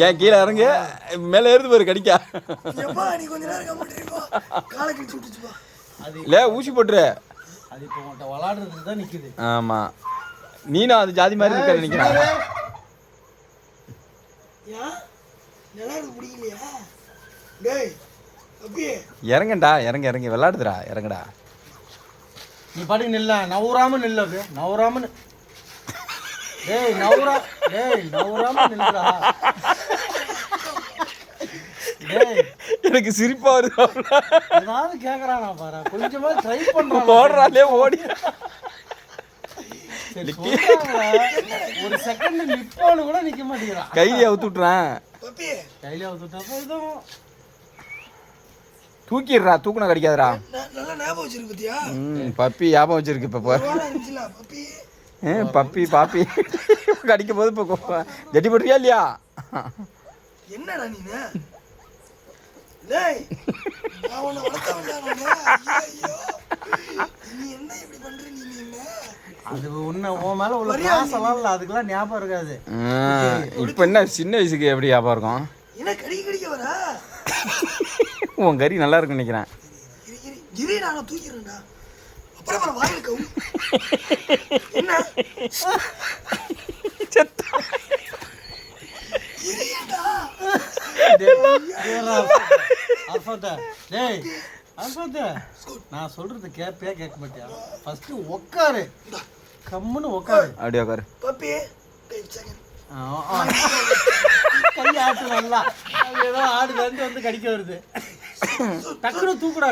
ஏன் கீழே இறங்கு மேலே ஏறுது பாரு கடிக்கா இல்லை ஊசி போட்டுரு அது இப்போ விளாடுறதுக்கு தான் நிற்குது. ஆமாம் நீனும் அது ஜாதி மாதிரி இருக்க நினைக்கிறேன். இறங்கண்டா இறங்கி விளாடுதுடா இறங்கடா. நீ பாட்டுக்கு நில்ல நவுறாம நில்ல நவுறாம நவுறாம நில்லுடா. எனக்கு சிரிப்பா வருது. ஏதாவது கேக்குறானா பாரு கொஞ்சமா ட்ரை பண்றான். ஓடுறாலே ஓடி ஒரு செகண்ட் நிப்பானு கூட நிக்க மாட்டேங்கிறான். கையில அவுத்து விட்டுறான். கையில அவுத்து விட்டா தூக்கிடுறா தூக்குனா கடிக்காதடா. நல்லா ஞாபகம் வச்சிருக்கு பத்தியா? பப்பி ஞாபகம் வச்சிருக்கு. இப்போ பப்பி பாப்பி கடிக்கும் போது இப்போ ஜட்டி போட்டுறியா இல்லையா? என்னடா நீ டேய் நான் உன்னை நீ என்ன இப்படி பண்ற நீ அது உன்ன உன் மேல உள்ள பாசம்லாம் இல்ல அதுக்கெல்லாம் ஞாபகம் இருக்காது. இப்போ என்ன சின்ன வயசுக்கு எப்படி ஞாபகம் இருக்கும்? என்ன கடிக்க வரா? உன் கறி நல்லா இருக்குன்னு நினைக்கிறேன். கிரி நான் தூக்கிறேன்டா. அப்புறம் வாயில கவும் என்ன செத்தா கிரிடா. நான் சொல்றது கேட்பே கேட்க மாட்டியா? ஃபர்ஸ்ட் உட்காரு கம்முன்னு உட்காரு. அப்படியே உட்காரு பப்பி. கை ஆட்டு நல்லா ஏதோ ஆடு வந்து கடிக்க வருது. டக்குனு தூக்குடா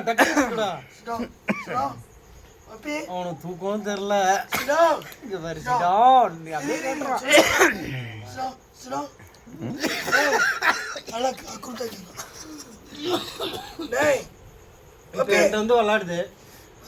அவனுக்கு தூக்கவும் தெரியல. இங்க பாரு வந்து விளாடுது.